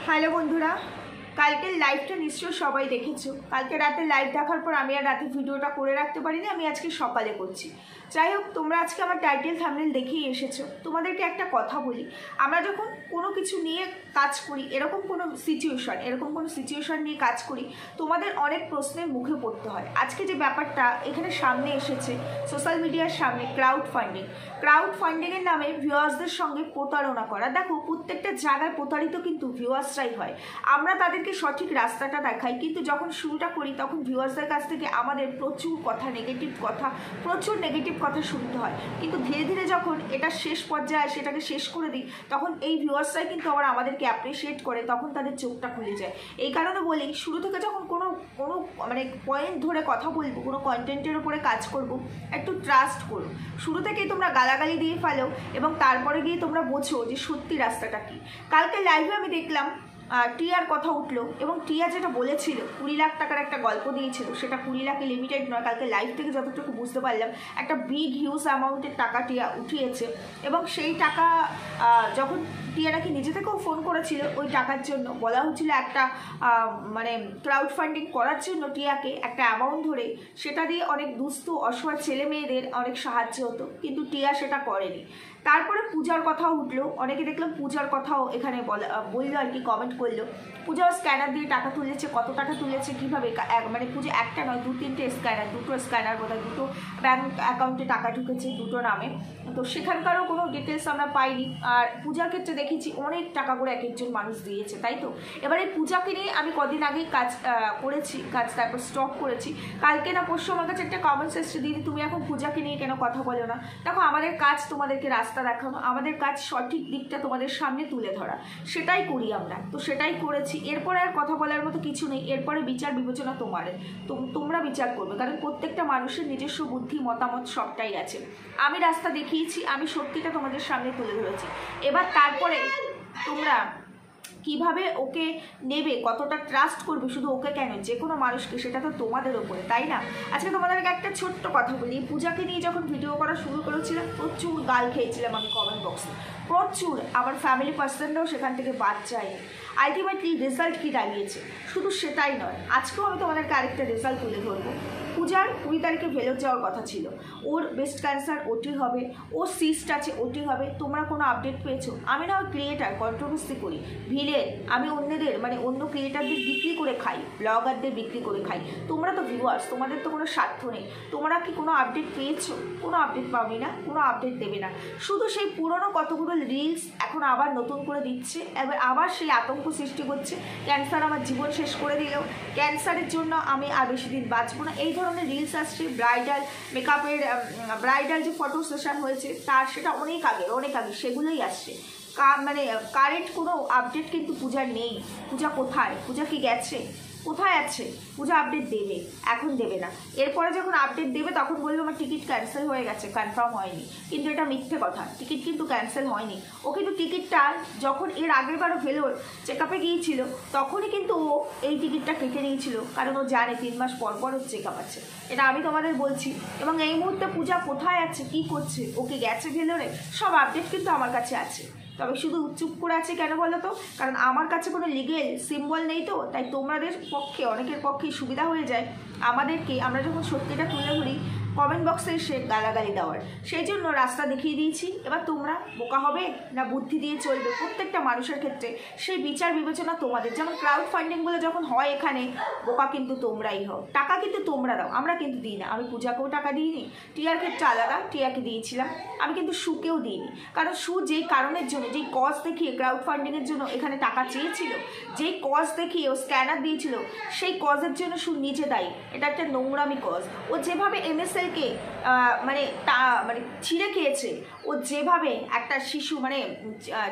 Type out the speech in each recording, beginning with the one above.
Hello বন্ধুরা, কালকের লাইভটা নিশ্চয়ই সবাই দেখেছো। কালকে রাতে লাইভ দেখার পর আমি আর রাতে ভিডিওটা করে রাখতে পারিনি, আমি আজকে সকালে করছি। যাই হোক, তোমরা আজকে আমার টাইটেল থাম্বনেল দেখেই এসেছো। তোমাদেরকে একটা কথা বলি, আমরা যখন কোনো কিছু নিয়ে কাজ করি, এরকম কোনো সিচুয়েশন নিয়ে কাজ করি, তোমাদের অনেক প্রশ্নের মুখে পড়তে হয়। আজকে যে ব্যাপারটা এখানে সামনে এসেছে সোশ্যাল মিডিয়ার সামনে, ক্রাউড ফান্ডিংয়ের নামে ভিউয়ার্সদের সঙ্গে প্রতারণা করা। দেখো, প্রত্যেকটা জায়গায় প্রতারিত কিন্তু ভিউয়ার্সরাই হয়। আমরা তাদেরকে সঠিক রাস্তাটা দেখাই, কিন্তু যখন শুরুটা করি তখন ভিউয়ার্সদের কাছ থেকে আমাদের প্রচুর নেগেটিভ কথা শুনতে হয়। কিন্তু ধীরে ধীরে যখন এটা শেষ পর্যায়ে সেটাকে শেষ করে দিই, তখন এই ভিউয়ার্সরাই কিন্তু আবার আমাদেরকে অ্যাপ্রিসিয়েট করে, তখন তাদের চোখটা খুলে যায়। এই কারণে বলি, শুরু থেকে যখন কোনো পয়েন্ট ধরে কথা বলবো, কোনো কন্টেন্টের উপরে কাজ করব, একটু ট্রাস্ট করো। শুরু থেকেই তোমরা গালাগালি দিয়ে ফেলো এবং তারপরে গিয়ে তোমরা বোঝো যে সত্যি রাস্তাটা কী। কালকে লাইভে আমি দেখলাম টিয়ার কথা উঠলো এবং টিয়া যেটা বলেছিল 20 লাখ টাকার একটা গল্প দিয়েছিল, সেটা 20 লাখে লিমিটেড নয়। কালকে লাইভ থেকে যতটুকু বুঝতে পারলাম, একটা হিউজ অ্যামাউন্টের টাকা টিয়া উঠিয়েছে এবং সেই টাকা যখন টিয়া নাকি নিজে থেকেও ফোন করেছিল, ওই টাকার জন্য বলা হচ্ছিল একটা ক্রাউড ফান্ডিং করার জন্য টিয়াকে একটা অ্যামাউন্ট ধরে, সেটা দিয়ে অনেক দুস্থ অসহায় ছেলে মেয়েদের অনেক সাহায্য হতো, কিন্তু টিয়া সেটা করেনি। তারপরে পূজার কথাও উঠলো, অনেকে দেখলাম পূজার কথাও এখানে বললো আর কি, কমেন্ট করলো পূজাও স্ক্যানার দিয়ে টাকা তুলেছে। কত টাকা তুলেছে, কীভাবে, পূজা একটা নয়, দুটো স্ক্যানার বোধহয়, দুটো ব্যাঙ্ক অ্যাকাউন্টে টাকা ঢুকেছে দুটো নামে। তো সেখানকারও কোনো ডিটেলস আমরা পাইনি। আর পূজার ক্ষেত্রে দেখেছি অনেক টাকা করে এক একজন মানুষ দিয়েছে, তাই তো। এবার এই পূজাকে নিয়ে আমি কদিন আগেই কাজ তারপর স্টপ করেছি। কালকে না পরশু আমার কাছে একটা কমেন্টস এসেছে, দিদি তুমি এখন পূজাকে নিয়ে কেন কথা বলো না? দেখো, আমাদের কাজ তোমাদেরকে রাস্তা দেখানো, আমাদের কাজ সঠিক দিকটা তোমাদের সামনে তুলে ধরা, সেটাই করি আমরা। তো সেটাই করেছি। এরপরে আর কথা বলার মতো কিছু নেই। এরপরে বিচার বিবেচনা তোমরা বিচার করবে, কারণ প্রত্যেকটা মানুষের নিজস্ব বুদ্ধি, মতামত সবটাই আছে। আমি রাস্তা দেখিয়েছি, আমি সত্যিটা তোমাদের সামনে তুলে ধরেছি। এবার তারপরে তোমরা কিভাবে ওকে নেবে, কতটা ট্রাস্ট করবে, শুধু ওকে কেন, যে কোনো মানুষকে, সেটা তো তোমাদের ওপরে, তাই না? আজকে তোমাদেরকে একটা ছোট্ট কথা বলি, পূজাকে নিয়ে যখন ভিডিও করা শুরু করেছিলাম, প্রচুর গাল খেয়েছিলাম আমি কমেন্ট বক্সে, প্রচুর। আমার ফ্যামিলি পার্সনরাও সেখান থেকে বাদ যায়। আলটিমেটলি রেজাল্ট কী দাঁড়িয়েছে, শুধু সেটাই নয়, আজকেও আমি তোমাদেরকে আরেকটা রেজাল্ট তুলে ধরবো। পূজার 20 তারিখে ভেলোর যাওয়ার কথা ছিল, ওর ব্রেস্ট ক্যান্সার ওটি হবে, ওর সিস্ট আছে ওটি হবে। তোমরা কোনো আপডেট পেয়েছো? আমি না ওই ক্রিয়েটার, কন্ট্রোভার্সি করি, ভিলেন, আমি অন্যদের অন্য ক্রিয়েটারদের বিক্রি করে খাই, ব্লগারদের বিক্রি করে খাই। তোমরা তো ভিউয়ার্স, তোমাদের তো কোনো স্বার্থ নেই। তোমরা কি কোনো আপডেট পেয়েছো? কোনো আপডেট পাওনি না, কোনো আপডেট দেবে না। শুধু সেই পুরনো কতগুলো রিলস এখন আবার নতুন করে দিচ্ছে, এবার আবার সেই আতঙ্ক সৃষ্টি করছে, ক্যান্সার আমার জীবন শেষ করে দিল, ক্যান্সারের জন্য আমি আর বেশি দিন বাঁচবো না, এই ধরনের রিলস আসছে। ব্রাইডাল মেকআপের ব্রাইডাল যে ফটো সেশন হয়েছে তার, সেটা অনেক আগে সেগুলোই আসছে। কারেন্ট কোনো আপডেট কিন্তু পূজার নেই। পূজা কোথায়? পূজা কি গেছে? কোথায় আছে? পূজা আপডেট দেবে, এখন দেবে না। এরপরে যখন আপডেট দেবে তখন বলবে আমার টিকিট ক্যান্সেল হয়ে গেছে, কনফার্ম হয়নি। কিন্তু এটা মিথ্যে কথা, টিকিট কিন্তু ক্যান্সেল হয়নি। ও কিন্তু টিকিটটা যখন এর আগের বারও ভেলোর চেক আপে গিয়েছিল, তখনই কিন্তু ও এই টিকিটটা কেটে নিয়েছিল, কারণ ও জানে 3 মাস পর পর ওর চেক আপ আছে। এটা আমি তোমাদের বলছি। এবং এই মুহূর্তে পূজা কোথায় আছে, কী করছে, ওকে গেছে ভেলোরে, সব আপডেট কিন্তু আমার কাছে আছে। তবে শুধু চুপ করে আছে কেন বলো তো? কারণ আমার কাছে কোনো লিগেল সিম্বল নেই, তো তাই তোমাদের পক্ষে, অনেকের পক্ষে সুবিধা হয়ে যায় আমাদেরকে, আমরা যখন সত্যিটা তুলে ধরি, কমেন্ট বক্সে এসে গালাগালি দেওয়ার। সেই জন্য রাস্তা দেখিয়ে দিয়েছি। এবার তোমরা বোকা হবে না বুদ্ধি দিয়ে চলবে? প্রত্যেকটা মানুষের ক্ষেত্রে সেই বিচার বিবেচনা তোমাদের। যেমন ক্রাউড ফান্ডিংগুলো যখন হয়, এখানে বোকা কিন্তু তোমরাই হও, টাকা কিন্তু তোমরা দাও, আমরা কিন্তু দিই না। আমি পূজাকেও টাকা দিইনি, টিয়ার ক্ষেত্রে আলাদা, টিয়াকে দিয়েছিলাম। আমি কিন্তু সুকেও দিইনি, কারণ সু যেই কারণের জন্য, যেই কজ দেখিয়ে ক্রাউড ফান্ডিংয়ের জন্য এখানে টাকা চেয়েছিল, যেই কজ দেখিয়ে ও স্ক্যানার দিয়েছিল, সেই কজের জন্য সু নিজে দায়ী। এটা একটা নোংরামি কজ। ও যেভাবে MSLকে ছিঁড়ে খেয়েছে, ও যেভাবে একটা শিশু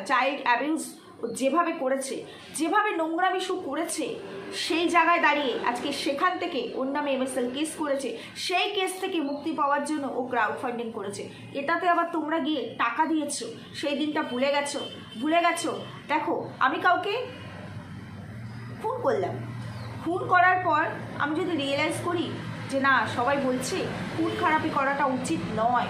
চাইল্ড অ্যাবিউজ ও যেভাবে করেছে, যেভাবে নোংরামি সু করেছে, সেই জায়গায় দাঁড়িয়ে আজকে সেখান থেকে ওর নামে MSL কেস করেছে। সেই কেস থেকে মুক্তি পাওয়ার জন্য ও ক্রাউড ফান্ডিং করেছে। এটাতে আবার তোমরা গিয়ে টাকা দিয়েছো, সেই দিনটা ভুলে গেছো। দেখো, আমি কাউকে ফোন করলাম, ফোন করার পর আমি যদি রিয়েলাইজ করি যে না, সবাই বলছে খুন খারাপি করাটা উচিত নয়,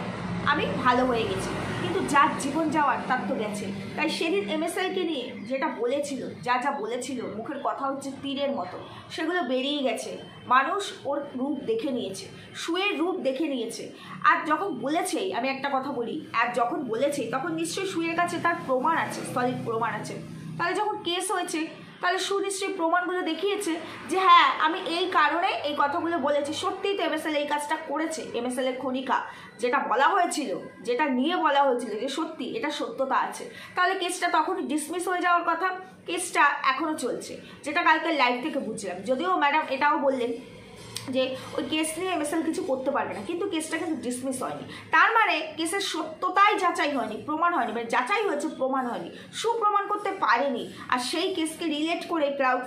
আমি ভালো হয়ে গেছি, কিন্তু যার জীবন যাওয়ার তার তো গেছে। তাই সেদিন MSLকে নিয়ে যেটা বলেছিল, যা যা বলেছিল, মুখের কথা হচ্ছে তীরের মতো, সেগুলো বেরিয়ে গেছে। মানুষ ওর রূপ দেখে নিয়েছে, শুয়ের রূপ দেখে নিয়েছে। আর যখন বলেছেই, আমি একটা কথা বলি, আর যখন বলেছে তখন নিশ্চয়ই শুয়ের কাছে তার প্রমাণ আছে, সলিড প্রমাণ আছে। তাহলে যখন কেস হয়েছে তাহলে সুনিশ্চয়ই প্রমাণগুলো দেখিয়েছে যে হ্যাঁ আমি এই কারণে এই কথাগুলো বলেছি। সত্যিই তো MSL এই কাজটা করেছে। MSL এর খনিকা যেটা বলা হয়েছিল, যেটা নিয়ে বলা হয়েছিল যে সত্যি এটা সত্যতা আছে, তাহলে কেসটা তখনই ডিসমিস হয়ে যাওয়ার কথা। কেসটা এখনও চলছে, যেটা কালকে লাইভ থেকে বুঝলাম। যদিও ম্যাডাম এটাও বললেন যে ওই কেস নিয়ে MSL কিছু করতে পারবে না, কিন্তু কেসটা কিন্তু ডিসমিস হয়নি। তার মানে কেসের সত্যতাই যাচাই হয়নি, প্রমাণ হয়নি, মানে যাচাই হয়েছে প্রমাণ হয়নি, সুপ্রমাণ করতে পারেনি। আর সেই কেসকে রিলেট করে ক্রাউড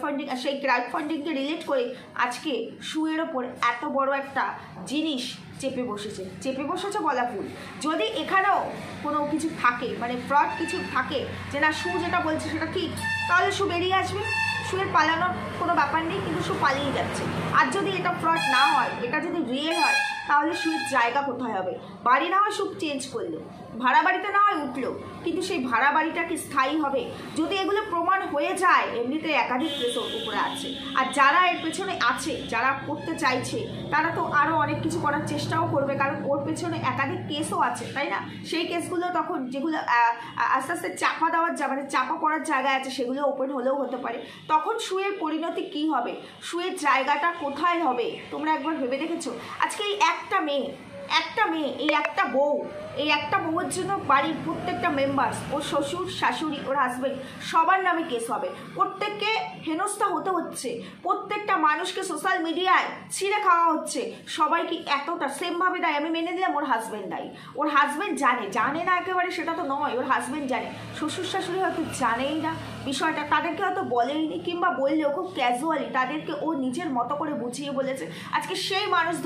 ফান্ডিংকে রিলেট করে আজকে শুয়ের ওপর এত বড় একটা জিনিস চেপে বসেছে বলা ভুল। যদি এখানেও কোনো কিছু থাকে, মানে ফ্রড কিছু থাকে, যে না শু যেটা বলছে সেটা ঠিক, তাহলে শু বেরিয়ে আসবে। শুয়ের পালানোর কোনো ব্যাপার নেই, কিন্তু শু পালিয়ে যাচ্ছে। আর যদি এটা ফ্রড না হয়, এটা যদি রিয়েল হয়, তাহলে শুয়ের জায়গা কোথায় হবে? বাড়ি না হয় শু চেঞ্জ করলো, ভাড়া বাড়িতে না হয় উঠলো, কিন্তু সেই ভাড়া বাড়িটা কি স্থায়ী হবে? যদি এগুলো প্রমাণ হয়ে যায়, এমনিতে একাধিক কেস ওর উপরে আছে। আর যারা এর পেছনে আছে, যারা করতে চাইছে, তারা তো আরও অনেক কিছু করার চেষ্টাও করবে, কারণ ওর পেছনে একাধিক কেসও আছে, তাই না? সেই কেসগুলো তখন যেগুলো আস্তে আস্তে চাপা দেওয়ার মানে চাপা পড়ার জায়গায় আছে, সেগুলো ওপেন হলেও হতে পারে। তখন শুয়ের পরিণতি কি হবে? শুয়ের জায়গাটা কোথায় হবে? তোমরা একবার ভেবে দেখেছো? আজকে এই একটা মেয়ে, এই একটা বউয়ের জন্য বাড়ির প্রত্যেকটা মেম্বার্স, ওর শ্বশুর শাশুড়ি, ওর হাজবেন্ড, সবার নামে কেস হবে। প্রত্যেককে হেনস্থা হতে হচ্ছে, প্রত্যেকটা মানুষকে সোশ্যাল মিডিয়ায় ছিঁড়ে খাওয়া হচ্ছে। সবাই কি এতটা সেমভাবে দায়ী? আমি মেনে দিলাম ওর হাজবেন্ড দায়ী, ওর হাজবেন্ড জানে না একেবারে সেটা তো নয়, ওর হাজবেন্ড জানে, শ্বশুর শাশুড়ি হয়তো জানেই না বিষয়টা, তাদেরকে হয়তো বলেইনি, কিংবা বললেও খুব ক্যাজুয়ালি তাদেরকে ও নিজের মতো করে বুঝিয়ে বলেছে। আজকে সেই মানুষ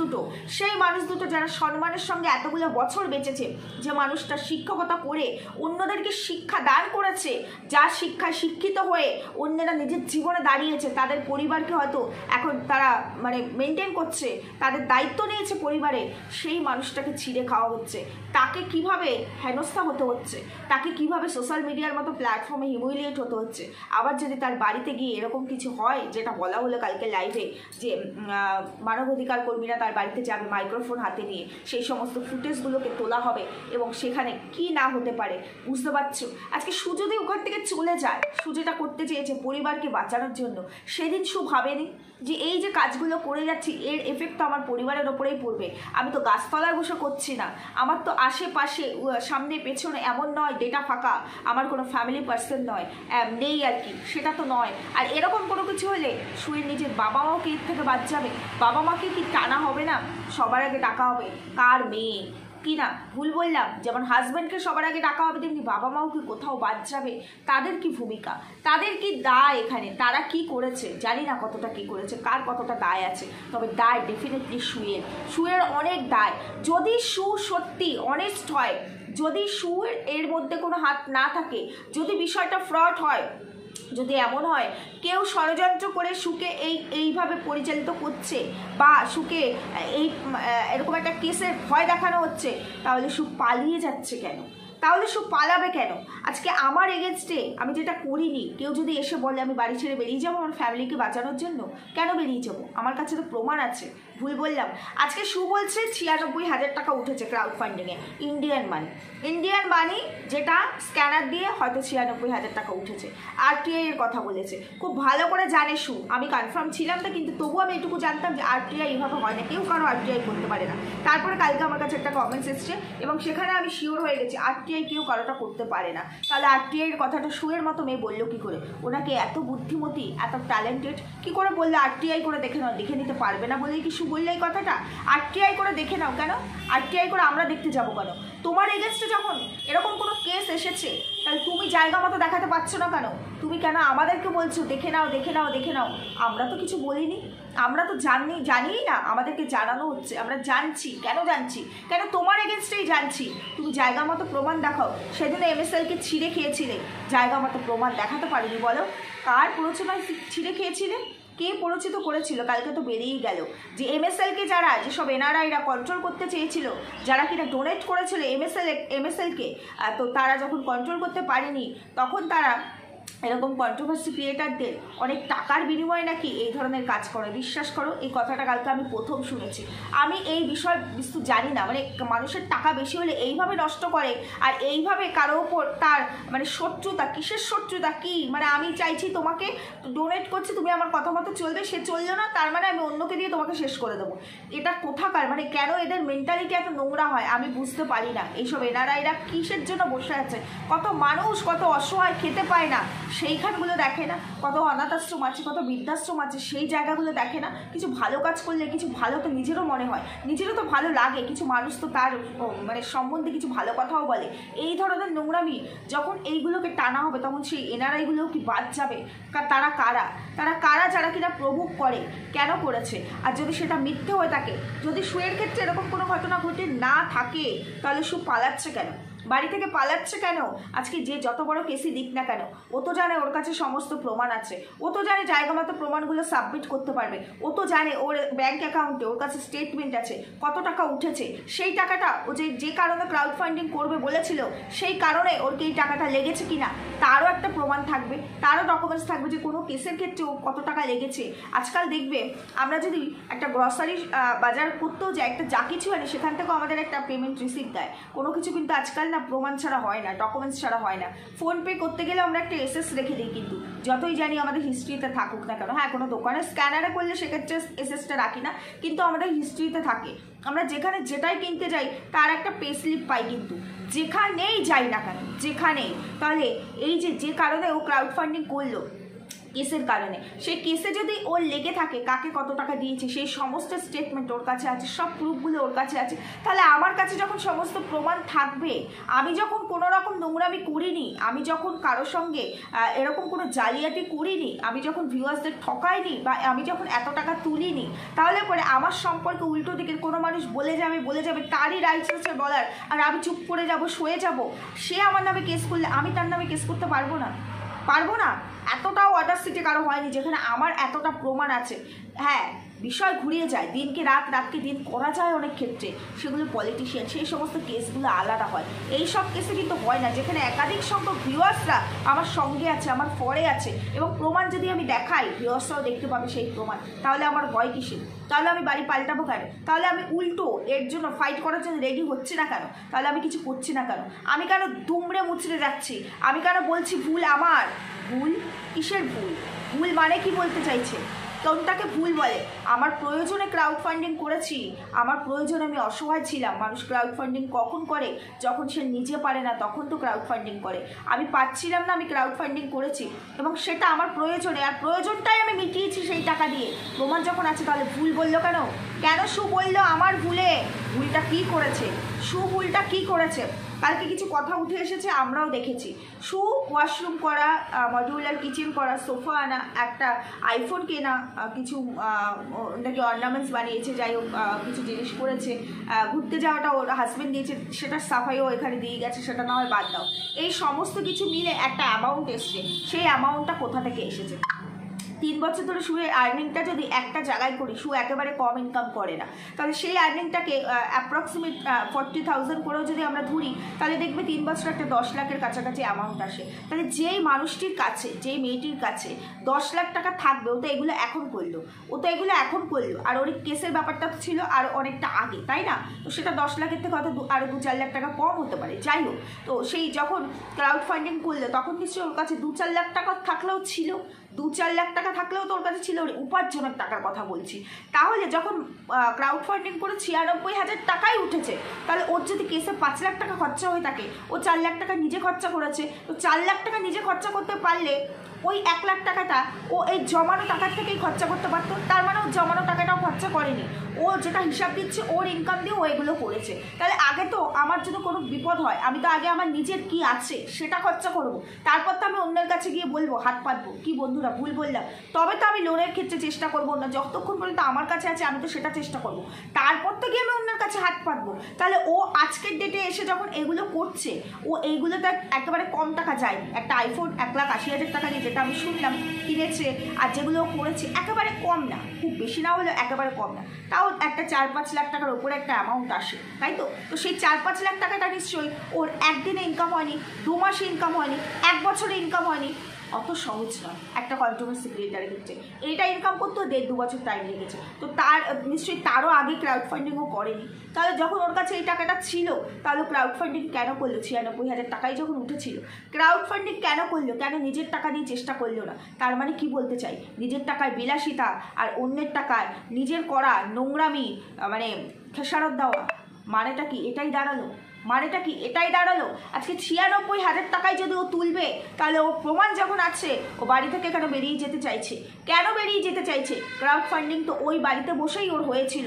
দুটো যারা সম্মানের সঙ্গে এতগুলো বছর বেঁচেছে, যে মানুষটা শিক্ষকতা করে অন্যদেরকে শিক্ষা দান করেছে, যার শিক্ষায় শিক্ষিত হয়ে অন্যরা নিজের জীবনে দাঁড়িয়েছে, তাদের পরিবারকে হয়তো এখন তারা মানে মেনটেন করছে, তাদের দায়িত্ব নিয়েছে পরিবারে, সেই মানুষটাকে ছিঁড়ে খাওয়া হচ্ছে। তাকে কিভাবে হেনস্থা হতে হচ্ছে, তাকে কিভাবে সোশ্যাল মিডিয়ার মতো প্ল্যাটফর্মে হিউমিলিয়েট হতে হচ্ছে। আবার যদি তার বাড়িতে গিয়ে এরকম কিছু হয়, যেটা বলা হলো কালকে লাইভে, যে মানবাধিকার কর্মীরা তার বাড়িতে যাবে মাইক্রোফোন হাতে নিয়ে, সেই সমস্ত ফুটেজগুলোকে তোলা হবে, এবং সেখানে কি না হতে পারে বুঝতে পারছো? আজকে শু যদি ওখান থেকে চলে যায়, শু যেটা করতে চেয়েছে পরিবারকে বাঁচানোর জন্য, সেদিন শু ভাবেনি যে এই যে কাজগুলো করে যাচ্ছি, এর এফেক্ট তো আমার পরিবারের ওপরেই পড়বে। আমি তো গাছতলায় বসে করছি না, আমার তো আশেপাশে সামনে পেছনে এমন নয় ডেটা ফাঁকা, আমার কোনো ফ্যামিলি পার্সন নয়, নেই আর কি, সেটা তো নয়। আর এরকম কোনো কিছু হলে শুয়ের নিজের বাবা মাও কি এর থেকে বাদ যাবে? বাবা মাকে কি টানা হবে না? সবার আগে ডাকা হবে কার মেয়ে কি না? ভুল বললাম? যেমন হাজব্যান্ডকে সবার আগে ডাকা হবে, তেমনি বাবা মাও কি কোথাও বাদ যাবে? তাদের কি ভূমিকা, তাদের কি দায় এখানে? তারা কি করেছে জানি না, কতটা কি করেছে, কার কতটা দায় আছে, তবে দায় ডেফিনেটলি শুয়ের অনেক দায়। যদি শু সত্যি অনেস্ট হয়, যদি শুয়ের এর মধ্যে কোনো হাত না থাকে, যদি বিষয়টা ফ্রড হয়, যদি এমন হয় কেউ ষড়যন্ত্র করে শুকে এইভাবে পরিচালিত করছে, বা শুকে এরকম একটা কেসের ভয় দেখানো হচ্ছে, তাহলে শু পালিয়ে যাচ্ছে কেন? তাহলে শু পালাবে কেন? আজকে আমার এগেনস্টে আমি যেটা করিনি, কেউ যদি এসে বলে আমি বাড়ি ছেড়ে বেরিয়ে যাবো আমার ফ্যামিলিকে বাঁচানোর জন্য, কেন বেরিয়ে যাবো? আমার কাছে তো প্রমাণ আছে। ভুল বললাম? আজকে শু বলছে 96,000 টাকা উঠেছে ক্রাউড ফান্ডিংয়ে, ইন্ডিয়ান মানি, যেটা স্ক্যানার দিয়ে হয়তো 96,000 টাকা উঠেছে। RTI এর কথা বলেছে, খুব ভালো করে জানে শু, আমি কনফার্ম ছিলাম না, কিন্তু তবুও আমি এটুকু জানতাম যে RTI এইভাবে হয় না, কেউ কারো RTI করতে পারে না। তারপরে কালকে আমার কাছে একটা কমেন্টস এসছে, এবং সেখানে আমি শিওর হয়ে গেছি RTI কেউ কারোটা করতে পারে না। তাহলে RTI এর কথাটা শুয়ের মতো মেয়ে বললো কি করে? ওনাকে এত বুদ্ধিমতী, এত ট্যালেন্টেড, কি করে বললে RTI করে দেখে নাও? দেখে নিতে পারবে না বলেই কি শু বললে এই কথাটা? RTI করে দেখে নাও কেন? RTI করে আমরা দেখতে যাবো কেন? তোমার এগেনস্টে যখন এরকম কোনো কেস এসেছে, তাহলে তুমি জায়গা মতো দেখাতে পারছো না কেন? তুমি কেন আমাদেরকে বলছো দেখে নাও? আমরা তো কিছু বলিনি, আমরা তো জানিই না, আমাদেরকে জানানো হচ্ছে, আমরা জানছি। কেন তোমার এগেনস্টেই জানছি। তুমি জায়গা মতো প্রমাণ দেখাও। সেদিন MSLকে ছিঁড়ে খেয়েছিলে, জায়গা মতো প্রমাণ দেখাতে পারিনি, বলো কার প্ররোচনায় ছিঁড়ে খেয়েছিলে? কে পরিচিত করেছিল কালকে তো বেরিয়েই গেল যে এমএসএলকে যারা যেসব এনআরআইরা কন্ট্রোল করতে চেয়েছিল, যারা কিনা ডোনেট করেছিল এমএসএলকে, তো তারা যখন কন্ট্রোল করতে পারেনি তখন তারা এরকম কন্ট্রোভার্সি ক্রিয়েটারদের অনেক টাকার বিনিময়ে নাকি এই ধরনের কাজ করে। বিশ্বাস করো, এই কথাটা কালকে আমি প্রথম শুনেছি। আমি এই বিষয় বিস্তর জানি না, মানে মানুষের টাকা বেশি হলে এইভাবে নষ্ট করে, আর এইভাবে কারো ওপর তার মানে শত্রুতা, কিসের শত্রুতা কি, মানে আমি চাইছি তোমাকে ডোনেট করছি, তুমি আমার কথা মতো চলবে, সে চললো না তার মানে আমি অন্যকে দিয়ে তোমাকে শেষ করে দেবো। এটা কোথাকার, মানে কেন এদের মেন্টালিটি এত নোংরা হয় আমি বুঝতে পারি না। এইসব এনআরআইরা কিসের জন্য বসে আছে? কত মানুষ, কত অসহায় খেতে পায় না, সেইখানগুলো দেখে না? কত অনাথ আশ্রম আছে, কত বৃদ্ধাশ্রম আছে, সেই জায়গাগুলো দেখে না? কিছু ভালো কাজ করলে কিছু ভালো তো নিজেরও মনে হয়, নিজেরও তো ভালো লাগে, কিছু মানুষ তো তার মানে সম্বন্ধে কিছু ভালো কথাও বলে। এই ধরনের নোংরামি যখন এইগুলোকে টানা হবে তখন সেই এনআরআইগুলোও কি বাদ যাবে? তারা কারা যারা কিনা প্রভোগ করে, কেন করেছে? আর যদি সেটা মিথ্যে হয়ে থাকে, যদি শুয়ের ক্ষেত্রে এরকম কোনো ঘটনা ঘটে না থাকে, তাহলে শু পালাচ্ছে কেন, বাড়ি থেকে পালাচ্ছে কেন? আজকে যে যত বড় কেসই দিক না কেন, ও তো জানে ওর কাছে সমস্ত প্রমাণ আছে, ও তো জানে জায়গা মতো প্রমাণগুলো সাবমিট করতে পারবে, ও তো জানে ওর ব্যাংক অ্যাকাউন্টে ওর কাছে স্টেটমেন্ট আছে কত টাকা উঠেছে, সেই টাকাটা ও যে কারণে ক্রাউড ফান্ডিং করবে বলেছিল সেই কারণে ওর কি এই টাকাটা লেগেছে কিনা তারও একটা প্রমাণ থাকবে, তারও ডকুমেন্টস থাকবে যে কোনো কেসের ক্ষেত্রে ও কত টাকা লেগেছে। আজকাল দেখবে আমরা যদি একটা গ্রসারি বাজার করতেও যাই, একটা যা কিছু হয় সেখান থেকেও আমাদের একটা পেমেন্ট রিসিপ্ট দেয়। কোনো কিছু কিন্তু আজকাল না প্রমাণ ছাড়া হয় না, ডকুমেন্টস ছাড়া হয় না। ফোনপে করতে গেলে আমরা একটা এসএস রেখে দিই, কিন্তু যতই জানি আমাদের হিস্ট্রিতে থাকুক না কেন, হ্যাঁ কোনো দোকানে স্ক্যানারে করলে সেক্ষেত্রে এসএসটা রাখি না, কিন্তু আমাদের হিস্ট্রিতে থাকে। আমরা যেখানে যেটাই কিনতে যাই তার একটা পে স্লিপ পাই, কিন্তু যেখানেই যাই না কেন, যেখানেই, তাহলে এই যে কারণে ও ক্রাউড ফান্ডিং করলো কেসের কারণে, সেই কেসে যদি ওর লেগে থাকে কাকে কত টাকা দিয়েছে সেই সমস্ত স্টেটমেন্ট ওর কাছে আছে, সব প্রুফগুলো ওর কাছে আছে, তাহলে আমার কাছে যখন সমস্ত প্রমাণ থাকবে, আমি যখন কোনো রকম নোংরামি করিনি, আমি যখন কারোর সঙ্গে এরকম কোনো জালিয়াতি করিনি, আমি যখন ভিউয়ার্সদের ঠকাইনি, বা আমি যখন এত টাকা তুলিনি, তাহলে পরে আমার সম্পর্কে উল্টো দিকের কোনো মানুষ বলে যাবে, তারই রাইটস আছে বলার, আর আমি চুপ করে যাব, সয়ে যাব। সে আমার নামে কেস করলে আমি তার নামে কেস করতে পারবো না। এতটাও অডাসিটি কারো হয়নি যেখানে আমার এতটা প্রমাণ আছে। হ্যাঁ, বিষয় ঘুরিয়ে যায়, দিনকে রাত, রাতকে দিন করা যায় অনেক ক্ষেত্রে, সেগুলো পলিটিশিয়ান, সেই সমস্ত কেসগুলো আলাদা হয়। এই সব কেসে কিন্তু হয় না, যেখানে একাধিক সংখ্যক ভিউয়ার্সরা আমার সঙ্গে আছে, আমার পরে আছে, এবং প্রমাণ যদি আমি দেখাই ভিউয়ার্সরাও দেখতে পাবে সেই প্রমাণ, তাহলে আমার ভয় কিসের? তাহলে আমি বাড়ি পাল্টাবো কেন? তাহলে আমি উল্টো এর জন্য ফাইট করার জন্য রেডি হচ্ছে না কেন? তাহলে আমি কিছু করছি না কেন? আমি কেন দুমড়ে মুচড়ে যাচ্ছি? আমি কেন বলছি ভুল আমার? ভুল কিসের ভুল? ভুল মানে কি বলতে চাইছে? কোনটাকে ভুল বলে? আমার প্রয়োজনে ক্রাউড ফান্ডিং করেছি, আমার প্রয়োজনে আমি অসহায় ছিলাম। মানুষ ক্রাউড ফান্ডিং কখন করে? যখন সে নিজে পারে না তখন তো ক্রাউড ফান্ডিং করে। আমি পাচ্ছিলাম না, আমি ক্রাউড ফান্ডিং করেছি, এবং সেটা আমার প্রয়োজনে, আর প্রয়োজনটাই আমি মিটিয়েছি সেই টাকা দিয়ে। প্রমাণ যখন আছে তাহলে ভুল বললো কেন? শু বললো আমার ভুলে? ভুলটা কি করেছে শু? ভুলটা কি করেছে? কালকে কিছু কথা উঠে এসেছে, আমরাও দেখেছি। শু ওয়াশরুম করা, মডিউলার কিচেন করা, সোফা আনা, একটা আইফোন কেনা, কিছু নাকি অর্নামেন্টস বানিয়েছে, যাই হোক কিছু জিনিস করেছে, ঘুরতে যাওয়াটা ওর হাজব্যান্ড দিয়েছে, সেটার সাফাইও এখানে দিয়ে গেছে, সেটা না হয় বাদ দাও। এই সমস্ত কিছু মিলে একটা অ্যামাউন্ট এসছে, সেই অ্যামাউন্টটা কোথা থেকে এসেছে? 3 বছর ধরে শুয়ের আর্নিংটা যদি একটা জায়গায় করি, শু একেবারে কম ইনকাম করে না, তাহলে সেই আর্নিংটাকে অ্যাপ্রক্সিমেট 40,000 করেও যদি আমরা ধরি, তাহলে দেখবে 3 বছর একটা 10 লাখের কাছাকাছি অ্যামাউন্ট আসে। তাহলে যেই মানুষটির কাছে, যেই মেয়েটির কাছে 10 লাখ টাকা থাকবে, ও তো এগুলো এখন করলো, আর ওর কেসের ব্যাপারটা ছিল আর অনেকটা আগে, তাই না? তো সেটা 10 লাখের থেকে হয়তো আরও 2-4 লাখ টাকা কম হতে পারে, যাই হোক। তো সেই যখন ক্রাউড ফান্ডিং করলো তখন নিশ্চয়ই ওর কাছে 2-4 লাখ টাকা থাকলেও ছিল, 2-4 লাখ টাকা থাকলেও তোর কাছে ছিল, উপার্জনের টাকার কথা বলছি। তাহলে যখন ক্রাউড ফান্ডিং করে 96,000 টাকাই উঠেছে, তাহলে ওর যদি কেসে 5 লাখ টাকা খরচা হয়ে থাকে, ও 4 লাখ টাকা নিজে খরচা করেছে, তো 4 লাখ টাকা নিজে খরচা করতে পারলে ওই 1 লাখ টাকাটা ও এই জমানো টাকার থেকেই খরচা করতে পারতো। তার মানে ও জমানো টাকাটাও খরচা করেনি, ও যেটা হিসাব দিচ্ছে ওর ইনকাম দিয়ে ও এগুলো করেছে। তাহলে আগে তো আমার যদি কোনো বিপদ হয়, আমি তো আগে আমার নিজের কি আছে সেটা খরচা করব, তারপর তো আমি অন্যের কাছে গিয়ে বলবো, হাত পাতবো, কি বন্ধুরা ভুল বললাম, তবে তো আমি লোনের ক্ষেত্রে চেষ্টা করবো না। যতক্ষণ পর্যন্ত আমার কাছে আছে আমি তো সেটা চেষ্টা করবো, তারপর তো গিয়ে আমি অন্যের কাছে হাত পাতবো। তাহলে ও আজকের ডেটে এসে যখন এগুলো করছে, ও এইগুলোতে একেবারে কম টাকা যায়নি। একটা আইফোন 1,80,000 টাকা দিয়ে যেটা আমি শুনলাম কিনেছে আর যেগুলো করেছে একেবারে কম না, খুব বেশি না হলেও একেবারে কম না, তাও একটা 4-5 লাখ টাকার ওপরে একটা অ্যামাউন্ট আসে, তাই তো? তো সেই 4-5 লাখ টাকাটা নিশ্চয়ই ওর একদিনে ইনকাম হয়নি, 2 মাসে ইনকাম হয়নি, 1 বছরে ইনকাম হয়নি। অত সহজ নয় একটা কন্ট্রোভার্সি ক্রিয়েটারের ক্ষেত্রে। এইটা ইনকাম করতেও 1.5-2 বছর টাইম লেগেছে। তো তার নিশ্চয়ই তারও আগে ক্রাউড ফান্ডিংও করেনি। তাহলে যখন ওর কাছে এই টাকাটা ছিল তাহলে ক্রাউড ফান্ডিং কেন করলো? 96,000 টাকাই যখন উঠেছিল, ক্রাউড ফান্ডিং কেন করলো? কেন নিজের টাকা দিয়ে চেষ্টা করলো না? তার মানে কি বলতে চাই? নিজের টাকায় বিলাসিতা আর অন্যের টাকায় নিজের করা নোংরামি মানে খেসারত দেওয়া, মানেটা কি এটাই দাঁড়ালো? মানেটা কি এটাই দাঁড়ালো? আজকে 96,000 টাকায় যদি ও তুলবে তাহলে ও প্রমাণ যখন আছে ও বাড়ি থেকে কেন বেরিয়ে যেতে চাইছে? কেন বেরিয়ে যেতে চাইছে? ক্রাউড ফান্ডিং তো ওই বাড়িতে বসেই ওর হয়েছিল,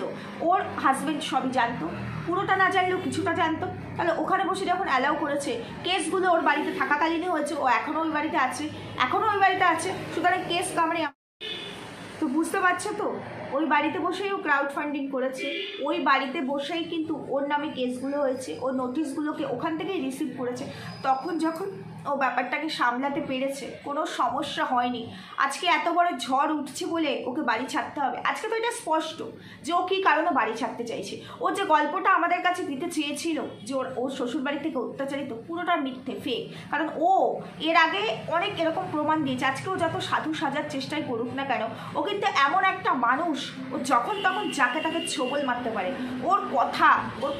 ওর হাজব্যান্ড সবই জানতো, পুরোটা না জানলেও কিছুটা জানতো। তাহলে ওখানে বসে যখন অ্যালাউ করেছে, কেসগুলো ওর বাড়িতে থাকাকালীনই হয়েছে, ও এখনও ওই বাড়িতে আছে, সুতরাং কেস কামড়ে। তো বুঝতে পারছো তো, ওই বাড়িতে বসেই ও ক্রাউড ফান্ডিং করেছে, ওই বাড়িতে বসেই কিন্তু ওর নামে কেসগুলো হয়েছে, ও নোটিশগুলোকে ওখান থেকেই রিসিভ করেছে। তখন যখন ও ব্যাপারটাকে সামলাতে পেরেছে, কোনো সমস্যা হয়নি। আজকে এত বড় ঝড় উঠছে বলে ওকে বাড়ি ছাড়তে হবে? আজকে তো এটা স্পষ্ট যে ও কী কারণে বাড়ি ছাড়তে চাইছে। ও যে গল্পটা আমাদের কাছে দিতে চেয়েছিল যে ওর শ্বশুরবাড়ি থেকে অত্যাচারিত, পুরোটা মিথ্যে, ফেক। কারণ ও এর আগে অনেক এরকম প্রমাণ দিয়েছে। আজকে ও যত সাধু সাজার চেষ্টাই করুক না কেন, ও কিন্তু এমন একটা মানুষ, ও যখন তখন যাকে তাকে ছোবল মারতে পারে। ওর